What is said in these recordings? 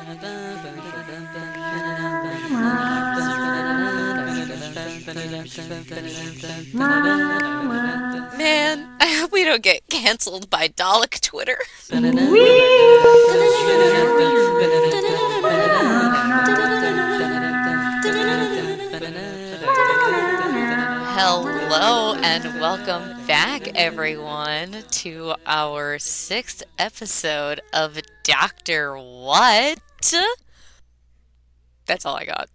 Man, I hope we don't get canceled by Dalek Twitter. Hello and welcome back, everyone, to our 6th episode of Doctor What? That's all I got.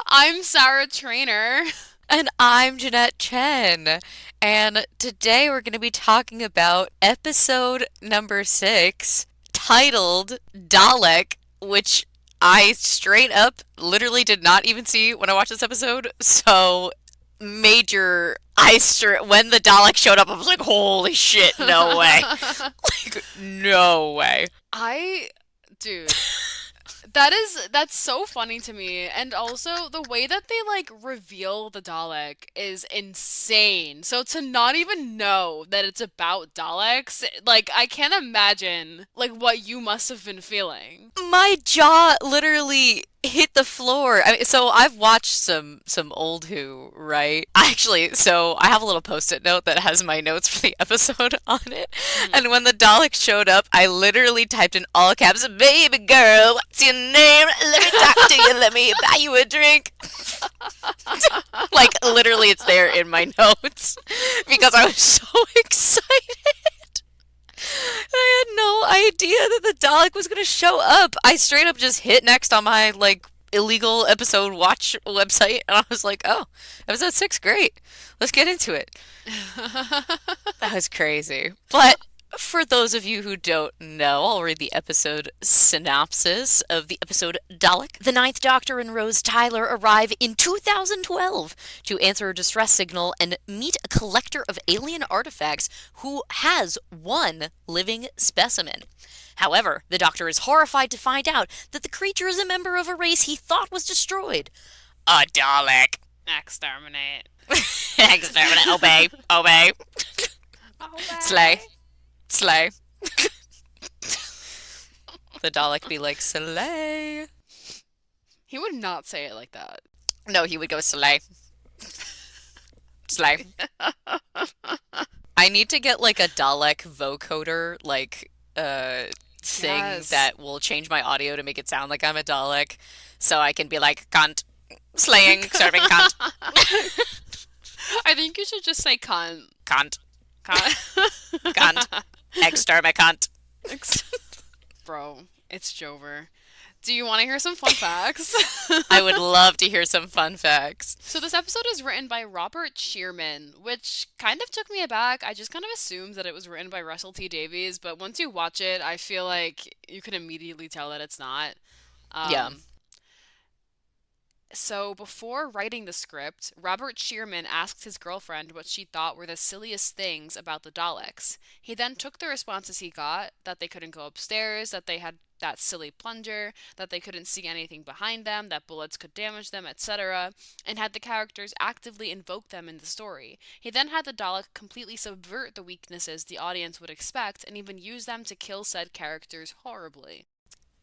I'm Sarah Trainer. And I'm Jeanette Chen. And today we're going to be talking about episode number 6, titled Dalek, which I straight up literally did not even see when I watched this episode. So major when the Dalek showed up, I was like, holy shit, no way. Like, no way. Dude, that's so funny to me. And also the way that they reveal the Dalek is insane. So to not even know that it's about Daleks, I can't imagine what you must have been feeling. My jaw literally hit the floor. So I've watched some old Who, right? So I have a little post-it note that has my notes for the episode on it. And when the Dalek showed up, I literally typed in all caps, "Baby girl, what's your name? Let me talk to you. Let me buy you a drink." Literally, it's there in my notes because I was so excited. I had no idea that the Dalek was going to show up. I straight up just hit next on my, illegal episode watch website, and I was like, oh, episode 6, great. Let's get into it. That was crazy. But for those of you who don't know, I'll read the episode synopsis of the episode Dalek. The Ninth Doctor and Rose Tyler arrive in 2012 to answer a distress signal and meet a collector of alien artifacts who has one living specimen. However, the Doctor is horrified to find out that the creature is a member of a race he thought was destroyed. A Dalek. Exterminate. Exterminate. Obey. Obey. Slay. Slay. The Dalek be like, slay. He would not say it like that. No, he would go, slay. Slay. I need to get, a Dalek vocoder, thing that will change my audio to make it sound like I'm a Dalek, so I can be like, cunt. Slaying, serving cunt. I think you should just say cunt. Cunt. Cunt. Exterminate. Bro, it's Jover. Do you want to hear some fun facts? I would love to hear some fun facts. So this episode is written by Robert Shearman, which kind of took me aback. I just kind of assumed that it was written by Russell T Davies, but once you watch it, I feel like you can immediately tell that it's not. Yeah. So before writing the script, Robert Shearman asked his girlfriend what she thought were the silliest things about the Daleks. He then took the responses he got, that they couldn't go upstairs, that they had that silly plunger, that they couldn't see anything behind them, that bullets could damage them, etc., and had the characters actively invoke them in the story. He then had the Dalek completely subvert the weaknesses the audience would expect and even use them to kill said characters horribly.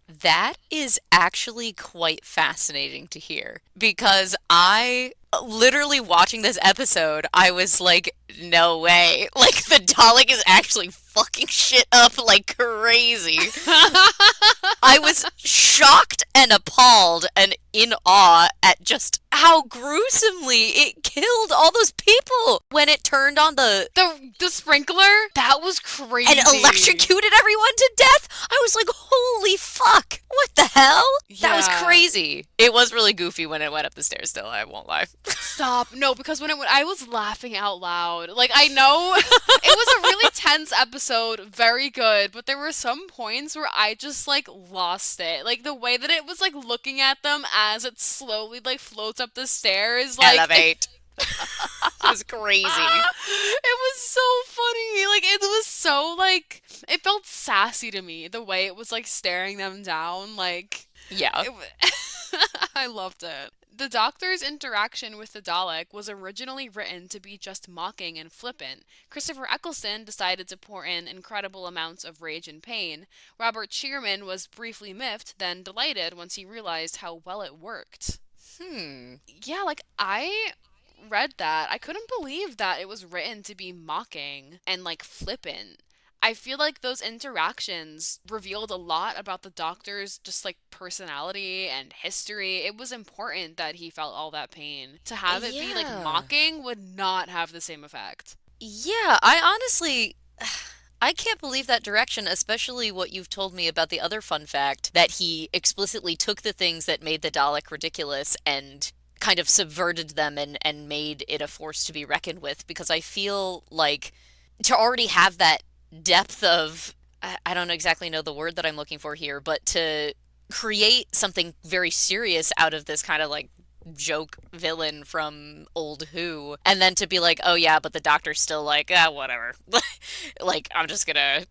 That is actually quite fascinating to hear, because I literally watching this episode, I was like, no way. The Dalek is actually fucking shit up like crazy. I was shocked and appalled and in awe at just how gruesomely it killed all those people when it turned on the sprinkler. That was crazy. And electrocuted everyone to death. I was like, holy fuck. What the hell? Yeah. That was crazy. It was really goofy when it went up the stairs still, I won't lie. Stop. No, because when it went, I was laughing out loud. I know it was a really tense episode, very good, but there were some points where I just lost it. The way that it was looking at them as it slowly floats up the stairs. Elevate. It was crazy. It was so funny. It was so it felt sassy to me the way it was staring them down. Yeah. I loved it. The Doctor's interaction with the Dalek was originally written to be just mocking and flippant. Christopher Eccleston decided to pour in incredible amounts of rage and pain. Robert Shearman was briefly miffed, then delighted once he realized how well it worked. Hmm. Yeah, like I read that. I couldn't believe that it was written to be mocking and like flippant. I feel like those interactions revealed a lot about the doctor's just like personality and history. It was important that he felt all that pain. To have it be like Yeah. mocking would not have the same effect. Yeah, I honestly I can't believe that direction, especially what you've told me about the other fun fact that he explicitly took the things that made the Dalek ridiculous and kind of subverted them and made it a force to be reckoned with because I feel like to already have that depth of I don't exactly know the word that I'm looking for here, but to create something very serious out of this kind of like joke villain from old Who, and then to be like, oh yeah, but the doctor's still like, ah, whatever. Like, I'm just gonna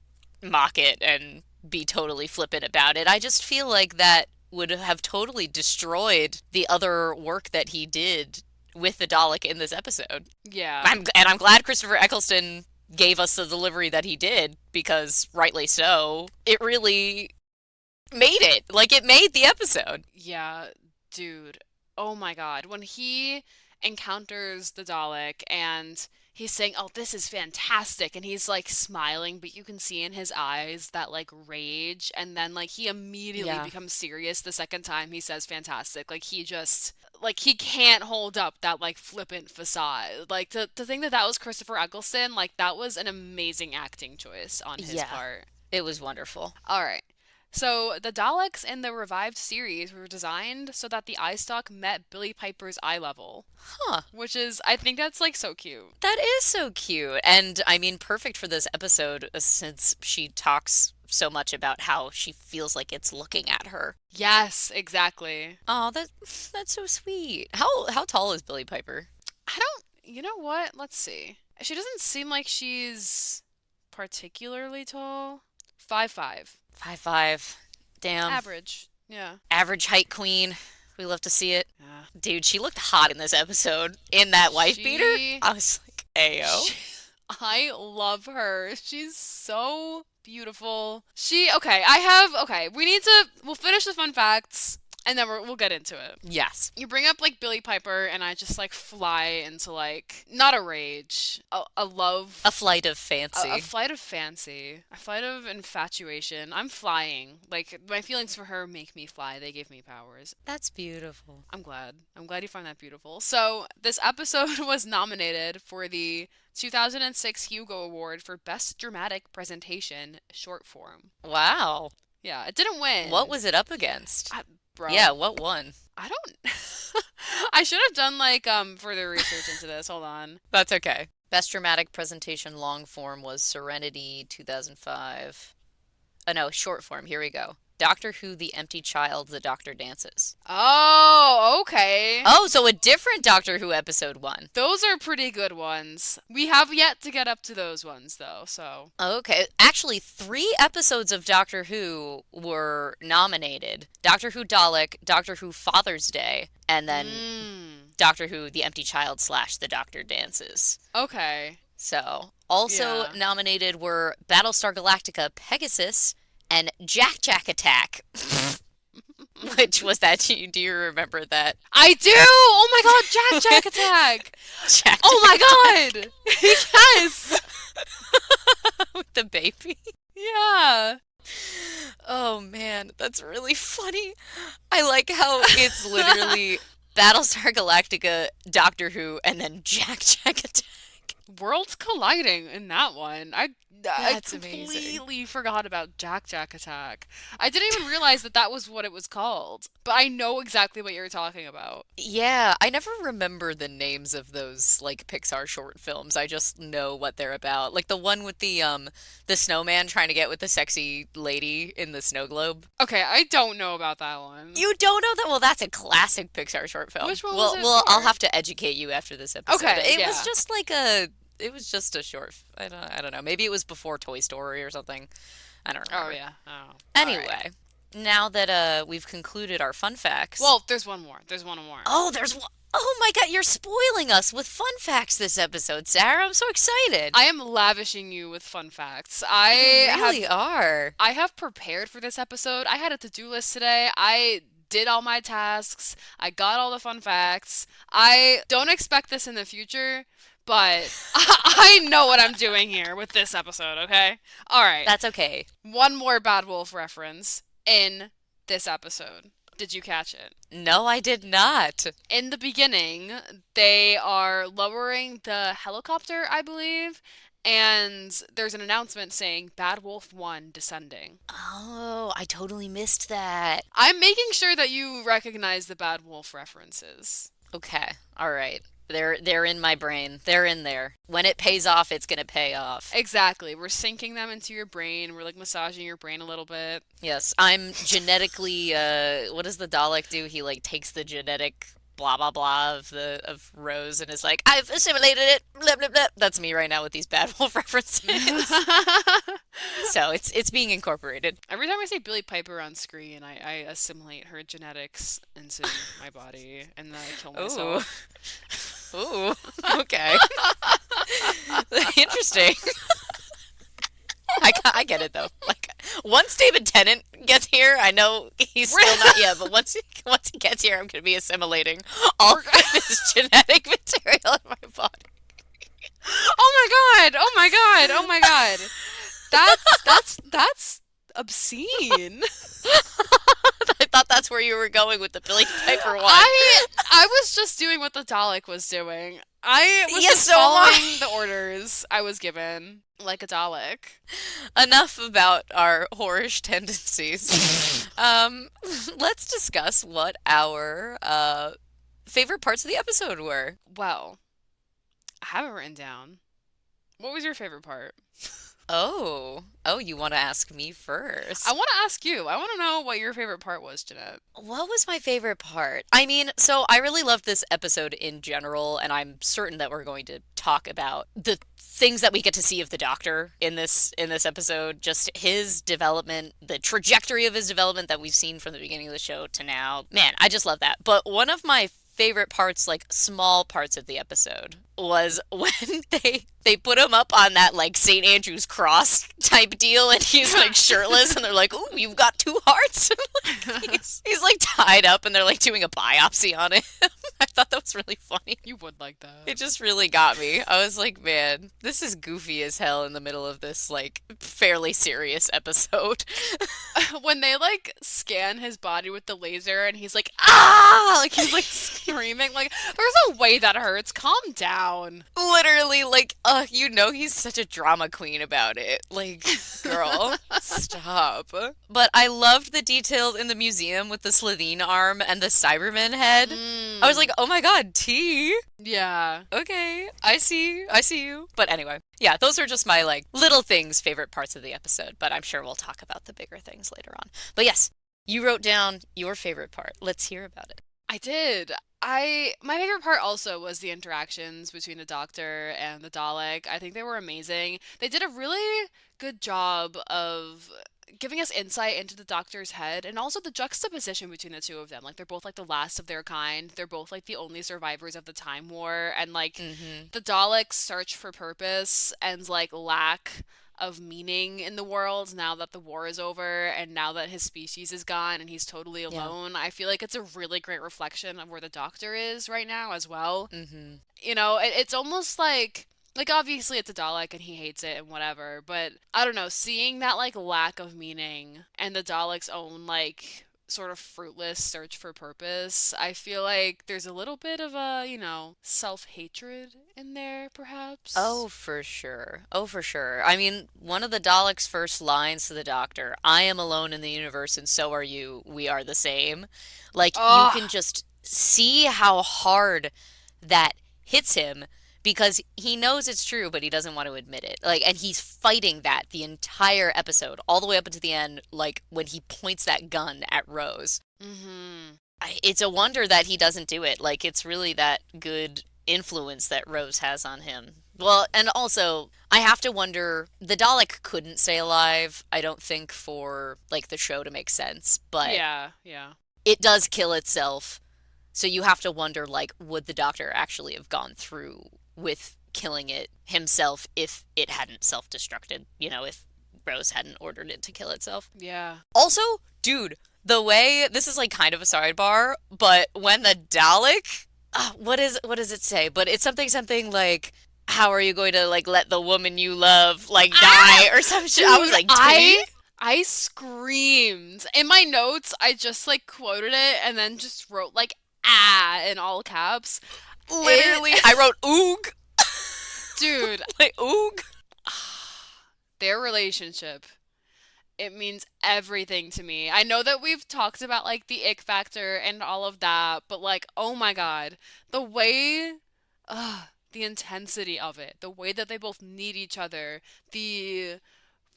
mock it and be totally flippant about it. I just feel like that would have totally destroyed the other work that he did with the Dalek in this episode. Yeah. I'm glad Christopher Eccleston gave us the delivery that he did because rightly so. It really made it. Like it made the episode. Yeah, dude. Oh my God. When he encounters the Dalek and he's saying, "Oh, this is fantastic." And he's like smiling, but you can see in his eyes that like rage and then like he immediately Yeah. becomes serious the second time he says fantastic. Like he just like he can't hold up that like flippant facade. Like to think that that was Christopher Eccleston, like that was an amazing acting choice on his Yeah. part. It was wonderful. All right. So, the Daleks in the revived series were designed so that the eye stalk met Billy Piper's eye level, Huh. which is, I think that's like so cute. That is so cute. And I mean, perfect for this episode since she talks so much about how she feels like it's looking at her. Yes, exactly. Oh, that's so sweet. How tall is Billie Piper? I don't, you know what? Let's see. She doesn't seem like she's particularly tall. 5'5". 5'5". Damn. Average. Yeah. Average height queen. We love to see it. Yeah. Dude, she looked hot in this episode. In that wife beater. She, I was like, ayo. she I love her. She's so beautiful. Okay, we'll finish the fun facts and then we'll get into it. Yes. You bring up like Billy Piper and I just like fly into like, not a rage, a love, A flight of fancy. a flight of fancy, a flight of infatuation. I'm flying. Like, my feelings for her make me fly. They give me powers. That's beautiful. I'm glad. I'm glad you find that beautiful. So, this episode was nominated for the 2006 Hugo Award for Best Dramatic Presentation Short Form. Wow. Yeah, it didn't win. What was it up against? Bro, Yeah, what won? I don't. I should have done like further research into this. Hold on. That's okay. Best dramatic presentation long form was Serenity 2005. Oh no, short form. Here we go. Doctor Who, The Empty Child, The Doctor Dances. Oh, okay. Oh, so a different Doctor Who episode won. Those are pretty good ones. We have yet to get up to those ones though, so. Okay, actually, 3 episodes of Doctor Who were nominated. Doctor Who Dalek, Doctor Who Father's Day, and then Doctor Who, The Empty Child / The Doctor Dances. Okay. So, also Yeah. nominated were Battlestar Galactica Pegasus and Jack Jack Attack. Which was that? Do you remember that? I do! Oh my god, Jack Jack Attack! Jack Oh my Jack god! Yes! Attack with the baby. Yeah. Oh man, that's really funny. I like how it's literally Battlestar Galactica, Doctor Who, and then Jack Jack Attack. Worlds colliding in that one. I That's amazing. completely forgot about Jack Jack Attack. I didn't even realize that that was what it was called. But I know exactly what you're talking about. Yeah, I never remember the names of those like Pixar short films. I just know what they're about. Like the one with the snowman trying to get with the sexy lady in the snow globe. Okay, I don't know about that one. You don't know that? Well, that's a classic Pixar short film. Which one well, was it well, I'll for? have to educate you after this episode. Okay, It was yeah. just like it was just a short. I don't know. Maybe it was before Toy Story or something. I don't Oh remember. yeah. Oh. All right. Anyway, now that we've concluded our fun facts. Well, there's one more. There's one more. Oh, there's one. Oh my God, you're spoiling us with fun facts this episode, Sarah. I'm so excited. I am lavishing you with fun facts. You really are. I have prepared for this episode. I had a to-do list today. I did all my tasks. I got all the fun facts. I don't expect this in the future, but I know what I'm doing here with this episode, okay? All right. That's okay. One more Bad Wolf reference in this episode. Did you catch it? No, I did not. In the beginning, they are lowering the helicopter, I believe, and there's an announcement saying Bad Wolf 1 descending. Oh, I totally missed that. I'm making sure that you recognize the Bad Wolf references. Okay, all right. They're in my brain. They're in there. When it pays off, it's gonna pay off. Exactly. We're sinking them into your brain. We're like massaging your brain a little bit. Yes, I'm genetically. What does the Dalek do? He like takes the genetic blah blah blah of Rose and is like, I've assimilated it. Blah blah blah. That's me right now with these Bad Wolf references. So it's being incorporated. Every time I see Billie Piper on screen, I assimilate her genetics into my body and then I kill myself. Ooh, okay. Interesting. I get it though. Like once David Tennant gets here, I know he's still not yet, but once he gets here, I'm gonna be assimilating all of this genetic material in my body. Oh my god! Oh my god! Oh my god! That's obscene. I thought that's where you were going with the Billy Piper one. I was just doing what the Dalek was doing. I was Yes, just so am I. following the orders I was given, like a Dalek. Enough about our whorish tendencies. Let's discuss what our favorite parts of the episode were. Well, I have it written down. What was your favorite part? Oh, you want to ask me first? I want to ask you. I want to know what your favorite part was, Jeanette. What was my favorite part? I mean, so I really loved this episode in general, and I'm certain that we're going to talk about the things that we get to see of the Doctor in this episode, just his development, the trajectory of his development that we've seen from the beginning of the show to now. Man, I just love that. But one of my favorite parts, like small parts of the episode, was when they put him up on that like St. Andrew's cross type deal and he's like shirtless and they're like, "Ooh, you've got two hearts." he's like tied up and they're like doing a biopsy on him. I thought that was really funny. You would like that. It just really got me. I was like, man, this is goofy as hell in the middle of this like fairly serious episode. When they like scan his body with the laser and he's like, ah, like he's like screaming, like there's no way that hurts. Calm down. Literally, like, you know he's such a drama queen about it. Like, girl, stop. But I loved the details in the museum with the Slitheen arm and the Cyberman head. I was like, oh my god, T. Yeah. Okay, I see you. But anyway, yeah, those are just my, like, little things, favorite parts of the episode. But I'm sure we'll talk about the bigger things later on. But yes, you wrote down your favorite part. Let's hear about it. I did. My favorite part also was the interactions between the Doctor and the Dalek. I think they were amazing. They did a really good job of giving us insight into the Doctor's head and also the juxtaposition between the two of them. Like they're both like the last of their kind. They're both like the only survivors of the Time War and like the Daleks' search for purpose and like lack of meaning in the world now that the war is over and now that his species is gone and he's totally alone. I feel like it's a really great reflection of where the Doctor is right now as well. You know, it's almost like obviously it's a Dalek and he hates it and whatever, but I don't know, seeing that like lack of meaning and the Dalek's own like sort of fruitless search for purpose, I feel like there's a little bit of a, you know, self-hatred in there, perhaps. Oh, for sure. Oh, for sure. I mean, one of the Daleks' first lines to the Doctor, I am alone in the universe and so are you. We are the same. Like, you can just see how hard that hits him because he knows it's true, but he doesn't want to admit it. Like, and he's fighting that the entire episode, all the way up until the end, like, when he points that gun at Rose. It's a wonder that he doesn't do it. Like, it's really that good influence that Rose has on him. Well, and also, I have to wonder, the Dalek couldn't stay alive, I don't think, for like the show to make sense, but Yeah, yeah. it does kill itself. So you have to wonder, like, would the Doctor actually have gone through with killing it himself if it hadn't self-destructed, if Rose hadn't ordered it to kill itself? Yeah. Also, dude, the way this is like kind of a sidebar, but when the Dalek, what does it say? But it's something like, how are you going to like let the woman you love like Ah! die or some shit? I was Dude, like, Timmy? I screamed. In my notes, I just like quoted it and then just wrote like ah in all caps. Literally, It I wrote oog, dude, like oog. their relationship, it means everything to me. I know that we've talked about like the ick factor and all of that, but like, oh my God, the way, the intensity of it, the way that they both need each other, the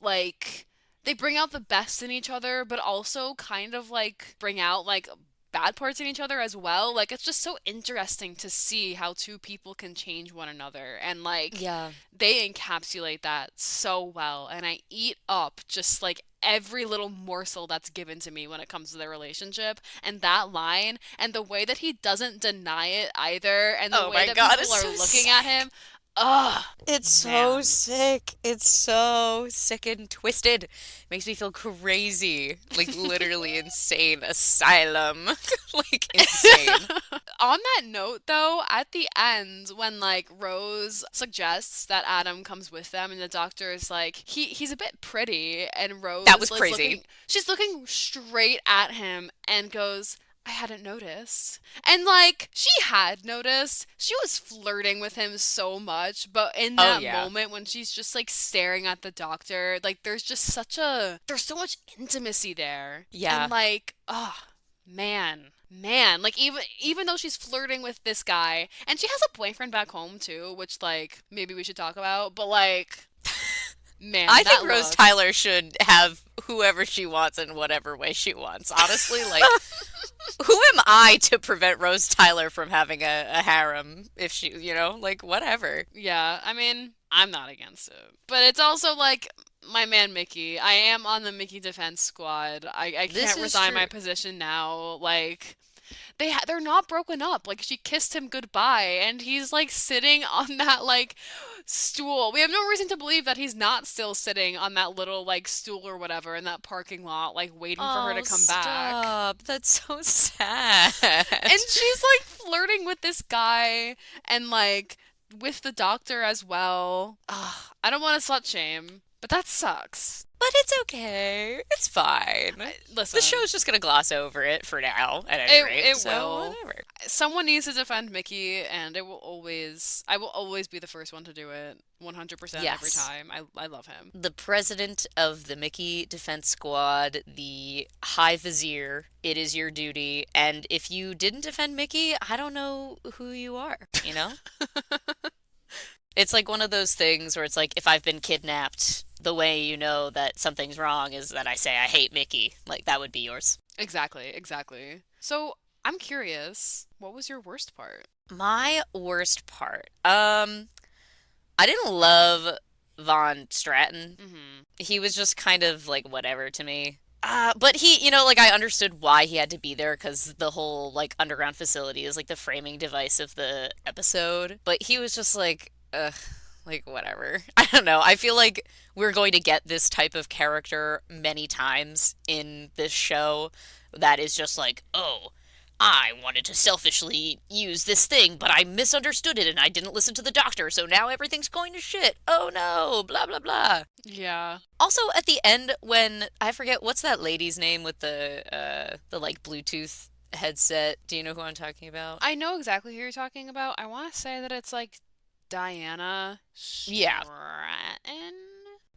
like, they bring out the best in each other, but also kind of like bring out like bad parts in each other as well. Like, it's just so interesting to see how two people can change one another. And like, Yeah. they encapsulate that so well. And I eat up just like every little morsel that's given to me when it comes to their relationship. And that line, and the way that he doesn't deny it either, and the Oh way my that God, people it's are so looking at sick. him. Ugh, It's so man. sick. It's so sick and twisted. Makes me feel crazy. Like literally insane. Asylum. Like insane. On that note, though, at the end, when like Rose suggests that Adam comes with them, and the doctor is like, he's a bit pretty, and That Rose was is crazy. looking, she's looking straight at him and goes, I hadn't noticed. And like, she had noticed. She was flirting with him so much, but in Oh that yeah. moment when she's just like staring at the doctor, like there's so much intimacy there. And Yeah. like, oh, man, like even though she's flirting with this guy, and she has a boyfriend back home too, which like maybe we should talk about, but like, man, I that think Rose look. Tyler should have whoever she wants in whatever way she wants. Honestly, like, who am I to prevent Rose Tyler from having a harem if she, like, whatever. Yeah, I mean, I'm not against it. But it's also like my man Mickey. I am on the Mickey defense squad. I This can't is resign true. my position now. Like they're not broken up. Like she kissed him goodbye and he's like sitting on that like stool. We have no reason to believe that he's not still sitting on that little like stool or whatever in that parking lot like waiting for her Oh, to come back. stop. That's so sad. And she's like flirting with this guy and like with the doctor as well. Ugh, I don't want to slut shame, but that sucks. But it's okay. It's fine. The Listen, show's just gonna gloss over it for now, at any rate, it so will. whatever. Someone needs to defend Mickey, and I will always be the first one to do it, 100% every Yes. time. I love him. The president of the Mickey Defense Squad, the High Vizier, it is your duty. And if you didn't defend Mickey, I don't know who you are? It's like one of those things where it's like, if I've been kidnapped, the way you know that something's wrong is that I say I hate Mickey. Like, that would be yours. Exactly, exactly. So, I'm curious, what was your worst part? My worst part. I didn't love Von Stratton. Hmm. He was just kind of like whatever to me. But like I understood why he had to be there because the whole like underground facility is like the framing device of the episode. But he was just like, ugh, like whatever. I don't know. I feel like we're going to get this type of character many times in this show that is just like, oh, I wanted to selfishly use this thing, but I misunderstood it and I didn't listen to the doctor, so now everything's going to shit. Oh no, blah blah blah. Yeah. Also, at the end, when I forget what's that lady's name with the like Bluetooth headset. Do you know who I'm talking about? I know exactly who you're talking about. I want to say that it's like Diana Yeah, Stratton.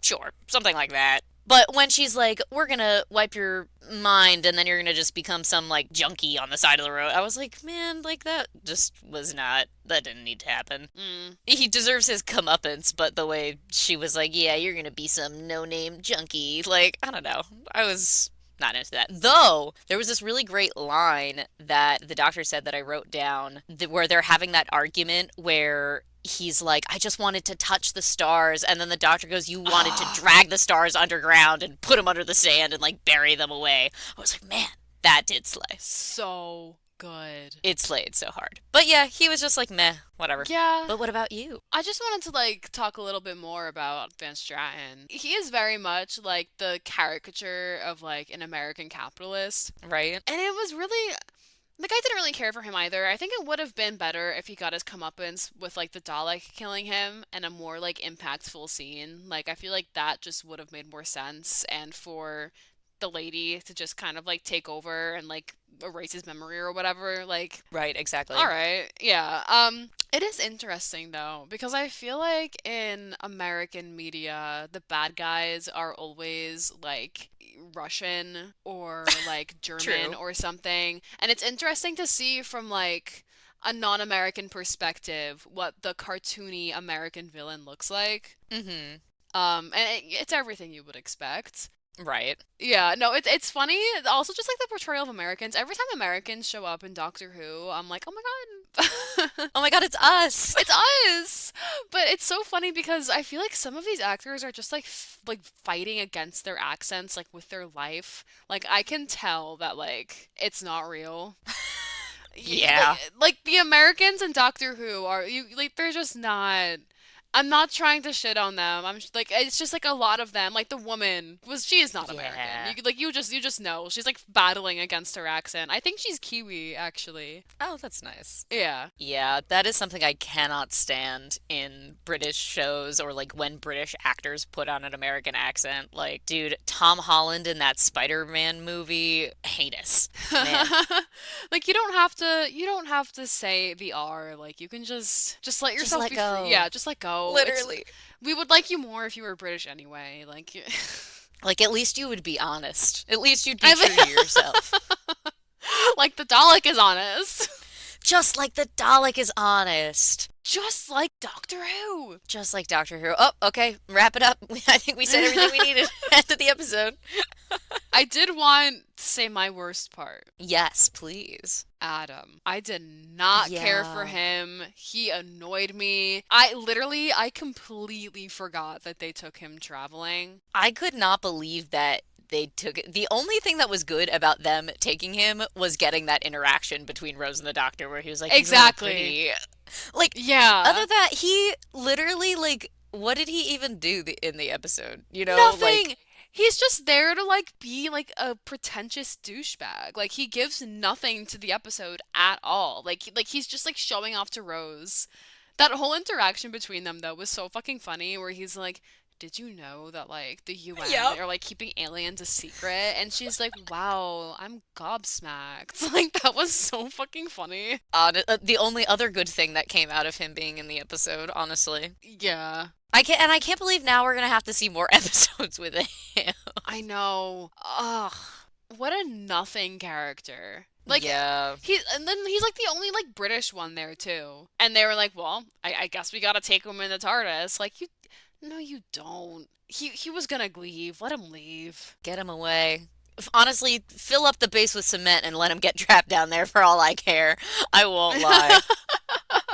sure, something like that. But when she's like, "We're gonna wipe your mind, and then you're gonna just become some like junkie on the side of the road," I was like, "Man, like that just was not. That didn't need to happen." Mm. He deserves his comeuppance, but the way she was like, "Yeah, you're gonna be some no-name junkie," like I don't know. I was Not into that. Though, there was this really great line that the doctor said that I wrote down where they're having that argument where he's like, I just wanted to touch the stars. And then the doctor goes, you wanted to drag the stars underground and put them under the sand and like bury them away. I was like, man, that did slay. So good. It slayed so hard. But yeah, he was just like, meh, whatever. Yeah. But what about you? I just wanted to like talk a little bit more about Van Straten. He is very much like the caricature of like an American capitalist. Right? And it was really like I didn't really care for him either. I think it would have been better if he got his comeuppance with like the Dalek killing him and a more like impactful scene. Like I feel like that just would have made more sense and for the lady to just kind of like take over and like erase his memory or whatever, like Right, exactly. all right. Yeah. It is interesting though because I feel like in American media the bad guys are always like Russian or like German True. or something. And it's interesting to see from like a non-American perspective what the cartoony American villain looks like. Mm-hmm. And it's everything you would expect. Right. Yeah, no, it's funny. Also, just like the portrayal of Americans. Every time Americans show up in Doctor Who, I'm like, oh my God, Oh my god, it's us! it's us. But it's so funny because I feel like some of these actors are just like like fighting against their accents, like with their life. Like I can tell that like it's not real. Yeah. Like the Americans in Doctor Who are you like they're just not. I'm not trying to shit on them. Like it's just like a lot of them. Like the woman was she is not American. Yeah. You just know she's like battling against her accent. I think she's Kiwi actually. Oh, that's nice. Yeah. Yeah, that is something I cannot stand in British shows or like when British actors put on an American accent. Like, dude, Tom Holland in that Spider-Man movie, heinous. Man, Like you don't have to say the R. Like you can just let just yourself let be go. free. Yeah, just let go. Literally. We would like you more if you were British anyway. Like Like, at least you would be honest. At least you'd be I true to yourself. like the Dalek is honest. Just like the Dalek is honest. Just like Doctor Who. Just like Doctor Who. Oh, okay, wrap it up. I think we said everything we needed at the episode. I did want to say my worst part. Yes, please. Adam. I did not care for Yeah. him. He annoyed me. I completely forgot that they took him traveling. I could not believe that they took it. The only thing that was good about them taking him was getting that interaction between Rose and the Doctor where he was like, "You're all Exactly. pretty." Like, other Yeah. than that, he literally, like, what did he even do in the episode? You know, Nothing. like, He's just there to like be like a pretentious douchebag. Like he gives nothing to the episode at all. Like he's just like showing off to Rose. That whole interaction between them though was so fucking funny where he's like, "Did you know that like the UN yep. are like keeping aliens a secret?" And she's like, "Wow, I'm gobsmacked." Like that was so fucking funny. The only other good thing that came out of him being in the episode, honestly. Yeah. I can't believe now we're gonna have to see more episodes with him. I know. Ugh. What a nothing character. Like Yeah. and then he's like the only like British one there too. And they were like, well, I guess we gotta take him in the TARDIS. Like you, no, you don't. He was gonna leave. Let him leave. Get him away. Honestly, fill up the base with cement and let him get trapped down there for all I care. I won't lie.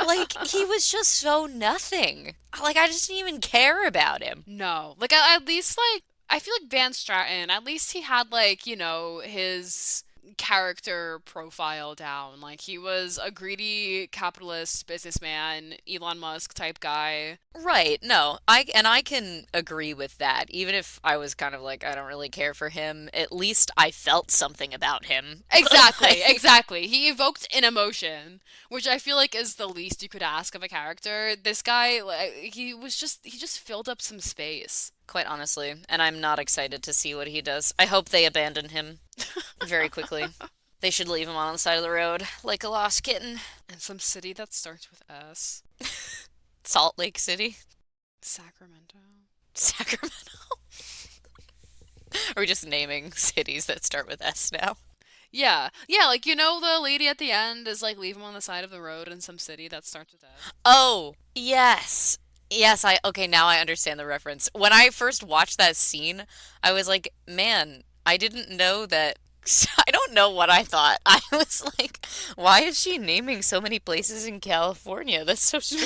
Like, he was just so nothing. Like, I just didn't even care about him. No, like at least like I feel like Van Straten. At least he had like his character profile down. Like he was a greedy capitalist businessman, Elon Musk type guy. Right, no. I can agree with that. Even if I was kind of like, I don't really care for him, at least I felt something about him. Exactly, Like, exactly. He evoked an emotion, which I feel like is the least you could ask of a character. This guy, like, he just filled up some space. quite honestly, and I'm not excited to see what he does. I hope they abandon him very quickly. They should leave him on the side of the road, like a lost kitten. And some city that starts with S. Salt Lake City? Sacramento. Sacramento? Are we just naming cities that start with S now? Yeah, yeah, like the lady at the end is like leave him on the side of the road in some city that starts with S. Oh, yes. Okay, now I understand the reference. When I first watched that scene, I was like, man, I didn't know that. I don't know what I thought. I was like, why is she naming so many places in California? That's so strange.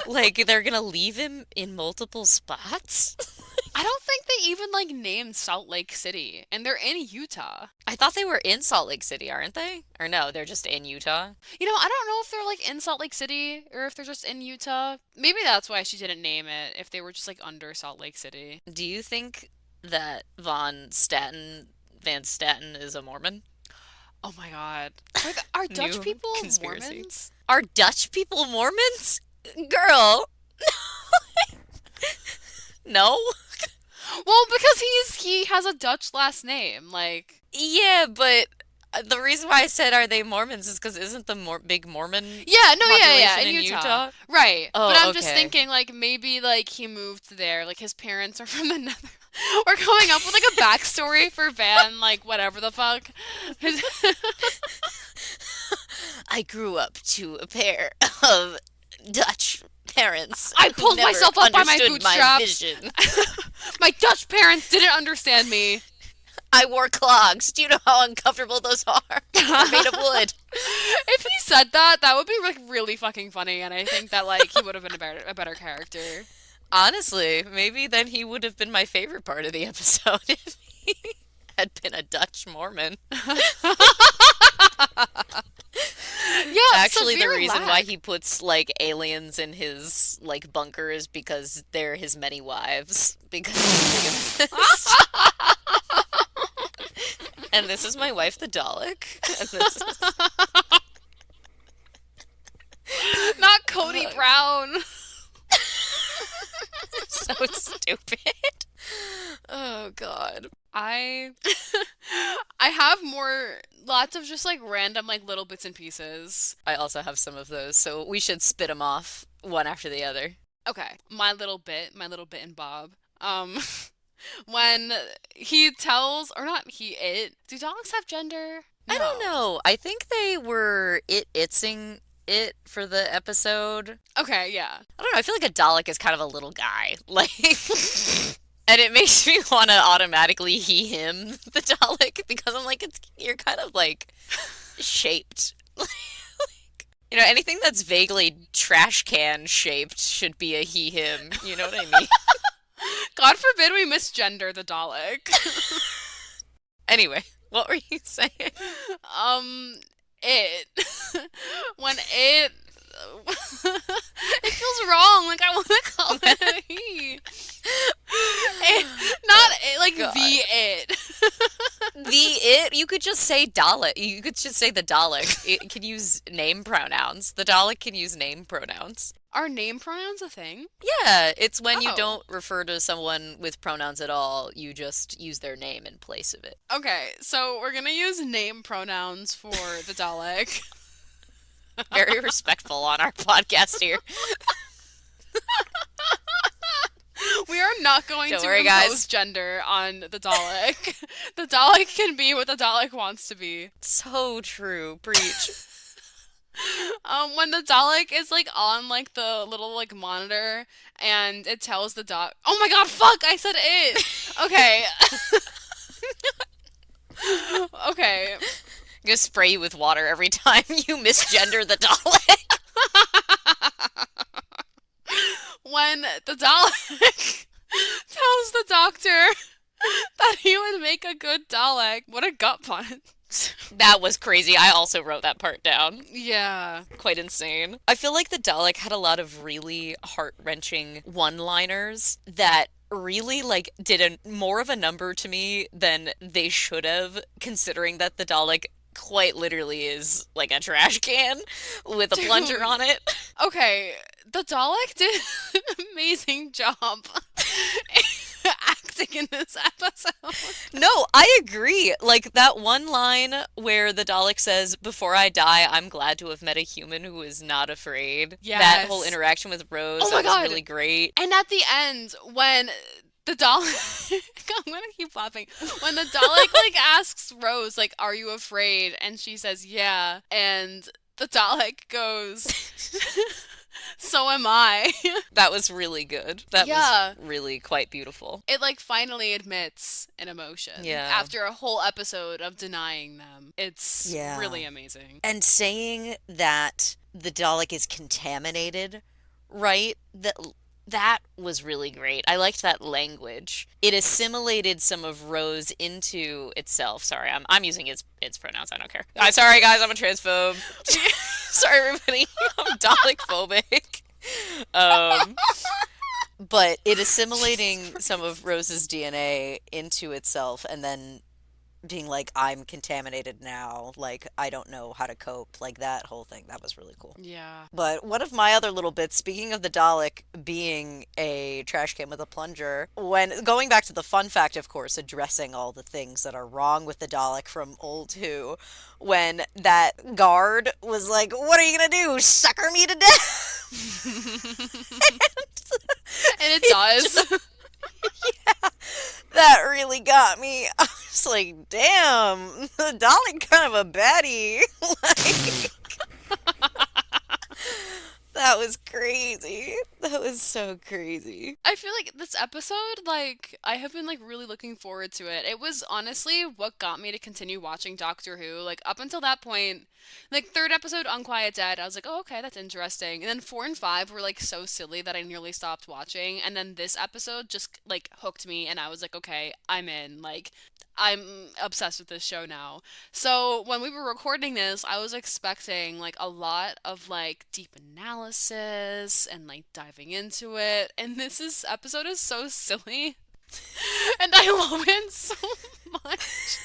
Like, they're gonna leave him in multiple spots? I don't think they even like named Salt Lake City, and they're in Utah. I thought they were in Salt Lake City, aren't they? Or no, they're just in Utah. I don't know if they're like in Salt Lake City or if they're just in Utah. Maybe that's why she didn't name it, if they were just like under Salt Lake City. Do you think that Van Staten is a Mormon? Oh my God. Are Dutch New people conspiracy. Mormons? Are Dutch people Mormons? Girl. No? Well, because he has a Dutch last name. Like, Yeah, but the reason why I said are they Mormons is because isn't the big Mormon yeah, no, yeah, population in in Utah. Utah? Right. But Oh, I'm just okay. thinking like maybe like he moved there, like his parents are from the Nether. We're coming up with like a backstory for Van, like whatever the fuck. I grew up to a pair of Dutch parents I who pulled never myself up by my understood my bootstraps. vision. My Dutch parents didn't understand me. I wore clogs. Do you know how uncomfortable those are? They're made of wood. If he said that, that would be like really fucking funny, and I think that like he would have been a better character. Honestly, maybe then he would have been my favorite part of the episode if he had been a Dutch Mormon. Yeah, Actually, the severe reason why lack. he puts like aliens in his like bunker is because they're his many wives. Because he's polygamist. And this is my wife, the Dalek. And this is Not Cody Brown. so stupid. Oh God. I I have lots of just like random like little bits and pieces. I also have some of those, so we should spit them off one after the other. Okay, my little bit and Bob. Um, when he tells, or not he, do dogs have gender? I don't No. know. I think they were itsing it for the episode. Okay, yeah. I don't know. I feel like a Dalek is kind of a little guy. Like, and it makes me want to automatically he him the Dalek because I'm like, you're kind of like shaped. Anything that's vaguely trash can shaped should be a he him. You know what I mean? God forbid we misgender the Dalek. Anyway, what were you saying? It. When it. It feels wrong. Like I want to call it a he. Not it, like God. the it. You could just say Dalek. You could just say the Dalek. It can use name pronouns. The Dalek can use name pronouns. Are name pronouns a thing? Yeah, it's when you Oh. don't refer to someone with pronouns at all, you just use their name in place of it. Okay, so we're gonna use name pronouns for the Dalek. Very respectful on our podcast here. We are not going Don't to worry, impose guys. gender on the Dalek. The Dalek can be what the Dalek wants to be. So true. Preach. When the Dalek is like on like the little like monitor and it tells the doc. Oh my God! Fuck! I said it. Okay. Okay. I'm gonna spray you with water every time you misgender the Dalek. When the Dalek tells the doctor that he would make a good Dalek. What a gut punch. That was crazy. I also wrote that part down. Yeah. Quite insane. I feel like the Dalek had a lot of really heart-wrenching one-liners that really like did more of a number to me than they should have, considering that the Dalek quite literally is like a trash can with a plunger Dude. on it. Okay, the Dalek did an amazing job acting in this episode. No, I agree. Like that one line where the Dalek says, "Before I die, I'm glad to have met a human who is not afraid." That whole Yes. interaction with Rose, Oh that my was God. really great. And at the end, when the Dalek, I'm gonna keep laughing. When the Dalek like asks Rose, like, "Are you afraid?" and she says, "Yeah," and the Dalek goes, So am I. That was really good. That was Yeah. really quite beautiful. It like finally admits an emotion Yeah. after a whole episode of denying them. It's Yeah. really amazing. And saying that the Dalek is contaminated, right? That was really great. I liked that language. It assimilated some of Rose into itself. Sorry, I'm using its pronouns. I don't care. Sorry guys, I'm a transphobe. Sorry everybody. I'm Dalek phobic. Um but it assimilating some of Rose's DNA into itself and then being like, I'm contaminated now, like, I don't know how to cope, like, that whole thing. That was really cool. Yeah. But one of my other little bits, speaking of the Dalek being a trash can with a plunger, when going back to the fun fact, of course, addressing all the things that are wrong with the Dalek from Old Who, when that guard was like, what are you gonna do? Sucker me to death? And it does. Yeah, that really got me. I was like, damn, the Dalek kind of a baddie. Like, that was crazy. That was so crazy. I feel like this episode, like, I have been, like, really looking forward to it. It was honestly what got me to continue watching Doctor Who. Like, up until that point, like, third episode, Unquiet Dead, I was like, oh, okay, that's interesting. And then 4 and 5 were, like, so silly that I nearly stopped watching. And then this episode just, like, hooked me, and I was like, okay, I'm in. Like, I'm obsessed with this show now. So when we were recording this, I was expecting like a lot of like deep analysis and like diving into it. And episode is so silly. And I love it so much.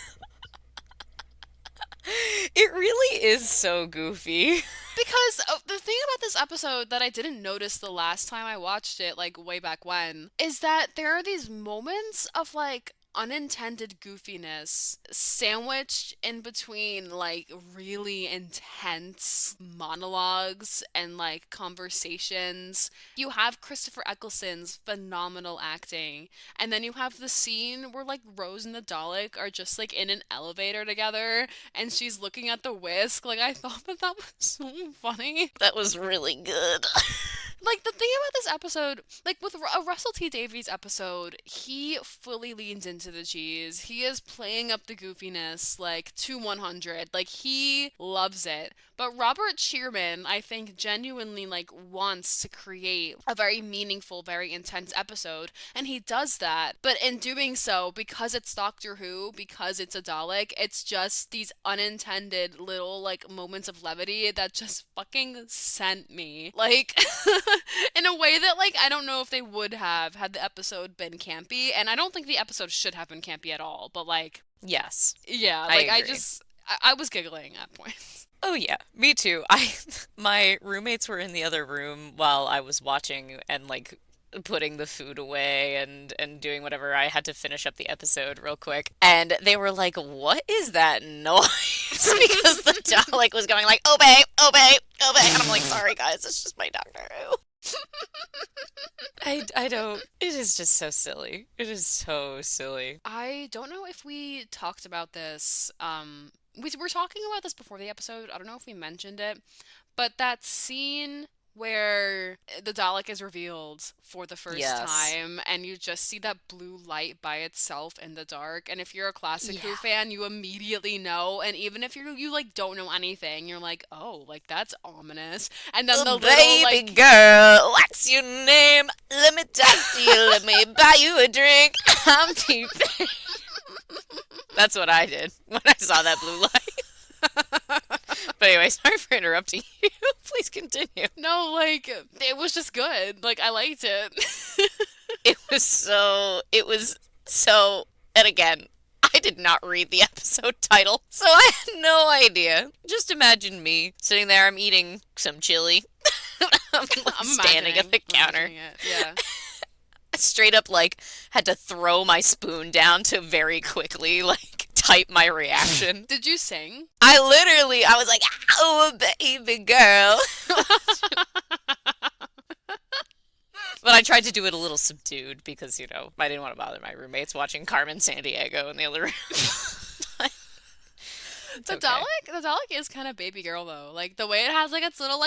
It really is so goofy. Because the thing about this episode that I didn't notice the last time I watched it, like way back when, is that there are these moments of like unintended goofiness sandwiched in between like really intense monologues and like conversations. You have Christopher Eccleston's phenomenal acting, and then you have the scene where like Rose and the Dalek are just like in an elevator together and she's looking at the whisk. Like, I thought that was so funny. That was really good. Like, the thing about this episode, like with a Russell T Davies episode, he fully leans into the cheese. He is playing up the goofiness, like, to 100. Like, he loves it. But Robert Shearman, I think, genuinely, like, wants to create a very meaningful, very intense episode. And he does that. But in doing so, because it's Doctor Who, because it's a Dalek, it's just these unintended little, like, moments of levity that just fucking sent me. Like, in a way that, like, I don't know if they would have had the episode been campy. And I don't think the episode should have been campy at all. But, like, Yes. yeah, like, I agree. I was giggling at points. Oh yeah, me too. My roommates were in the other room while I was watching and like putting the food away and doing whatever. I had to finish up the episode real quick. And they were like, "What is that noise?" Because the Dalek was going like, "Obey, obey, obey." And I'm like, "Sorry guys, it's just my Doctor Who." I don't. It is just so silly. It is so silly. I don't know if we talked about this. We were talking about this before the episode. I don't know if we mentioned it, but that scene where the Dalek is revealed for the first Yes. time and you just see that blue light by itself in the dark, and if you're a classic Who Yeah. fan, you immediately know, and even if you like don't know anything, you're like, oh, like that's ominous. And then the Oh, little baby like girl, what's your name? Let me talk to you. Let me buy you a drink. I'm deep. That's what I did when I saw that blue light. But anyway, sorry for interrupting you. Please continue. no, like it was just good. Like I liked it. It was so, and again, I did not read the episode title, so I had no idea. Just imagine me sitting there, I'm eating some chili. I'm I'm standing at the counter. imagining it. Yeah. Straight up like had to throw my spoon down to very quickly like type my reaction. Did you sing? I was like, "Oh, baby girl." But I tried to do it a little subdued because, I didn't want to bother my roommates watching Carmen Sandiego in the other room. It's okay. The Dalek is kind of baby girl though. Like the way it has like its little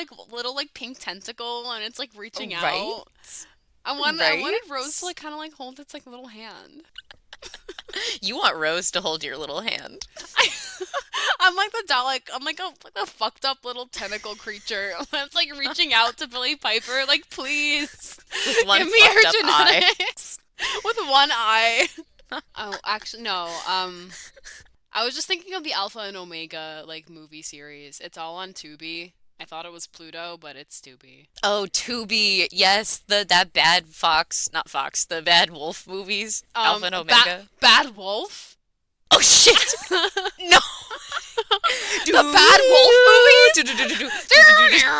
like pink tentacle and it's like reaching Right? out. I Right? wanted Rose to like kind of like hold its like little hand. You want Rose to hold your little hand. I, I'm like the Dalek. I'm like a fucked up little tentacle creature that's like reaching out to Billy Piper. Like, please With one give me fucked your up eye. genetics with one eye. Oh, actually, no. I was just thinking of the Alpha and Omega like movie series. It's all on Tubi. I thought it was Pluto, but it's Tubi. Oh, Tubi. Yes, that bad fox, not fox, the bad wolf movies, Alpha and Omega. Bad Wolf. Oh shit! No. The Bad Wolf movies.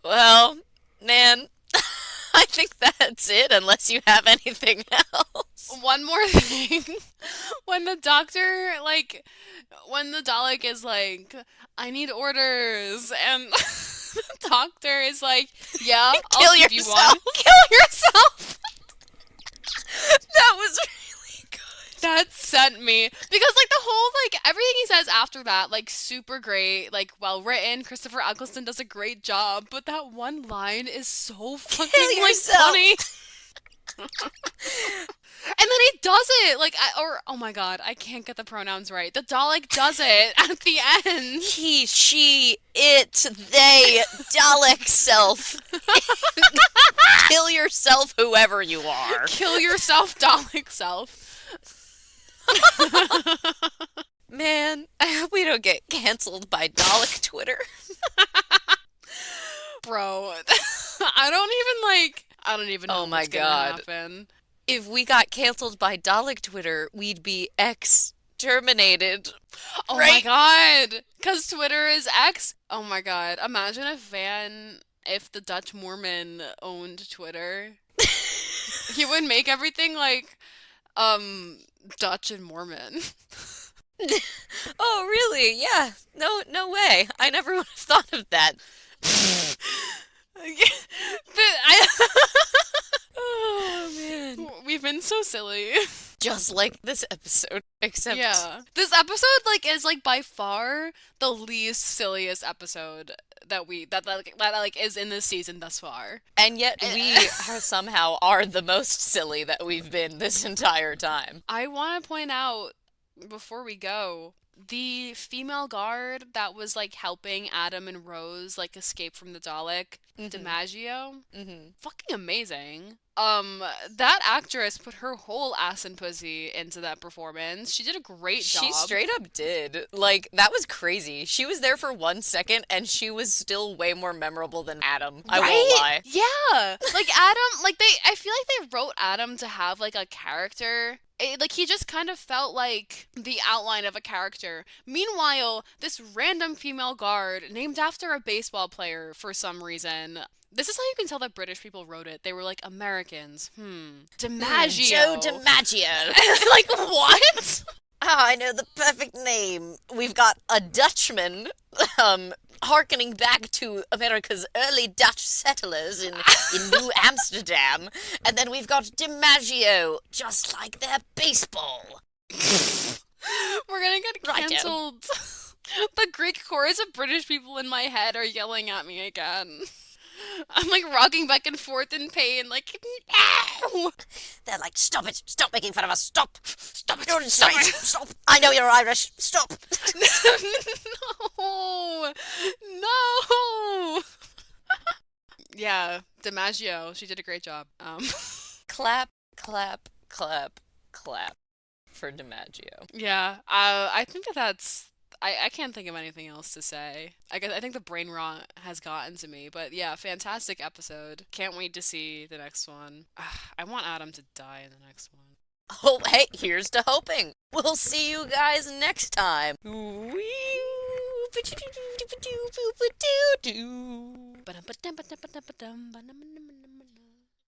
Well, man, I think that's it unless you have anything else. One more thing. When the doctor, like, when the Dalek is like, I need orders, and the doctor is like, yeah, I'll Kill give you yourself. one. Kill yourself. That was really good. That sent me. Because, like, the whole, like, everything he says after that, like, super great, like, well written. Christopher Eccleston does a great job, but that one line is so fucking, like, yourself. funny. And then he does it, like, oh my god, I can't get the pronouns right. The Dalek does it at the end. He, she, it, they, Dalek self. Kill yourself, whoever you are. Kill yourself, Dalek self. Man, I hope we don't get canceled by Dalek Twitter. Bro, I don't even know Oh my what's gonna god. happen. If we got canceled by Dalek Twitter, we'd be exterminated. Oh my Right? god, because Twitter is X. Oh my god, imagine if the Dutch Mormon owned Twitter. He would make everything like, Dutch and Mormon. Oh, really? Yeah. No way. I never would have thought of that. I, Oh, man. we've been so silly. Just like this episode, except Yeah. This episode like is like by far the least silliest episode that is in this season thus far. and yet we are somehow are the most silly that we've been this entire time. I want to point out before we go, the female guard that was like helping Adam and Rose like escape from the Dalek, DiMaggio, fucking amazing. That actress put her whole ass and pussy into that performance. She did a great job. She straight up did. Like, that was crazy. She was there for 1 second and she was still way more memorable than Adam. I won't lie. Yeah. Like Adam, I feel like they wrote Adam to have like a character. Like he just kind of felt like the outline of a character. Meanwhile, this random female guard named after a baseball player for some reason. This is how you can tell that British people wrote it. They were like Americans. DiMaggio. Joe DiMaggio. Like what? Ah, I know the perfect name. We've got a Dutchman, harkening back to America's early Dutch settlers in New Amsterdam. And then we've got DiMaggio, just like their baseball. We're gonna get Righto. canceled. The Greek chorus of British people in my head are yelling at me again. I'm like rocking back and forth in pain, like, no! They're like, stop it! Stop making fun of us! Stop! Stop it! You're insane! Stop! I know you're Irish! Stop! No! No! Yeah, DiMaggio, she did a great job. Clap, clap, clap, clap for DiMaggio. Yeah, I think that's. I can't think of anything else to say. I think the brain rot has gotten to me, but yeah, fantastic episode. Can't wait to see the next one. I want Adam to die in the next one. Oh, hey, here's to hoping. We'll see you guys next time.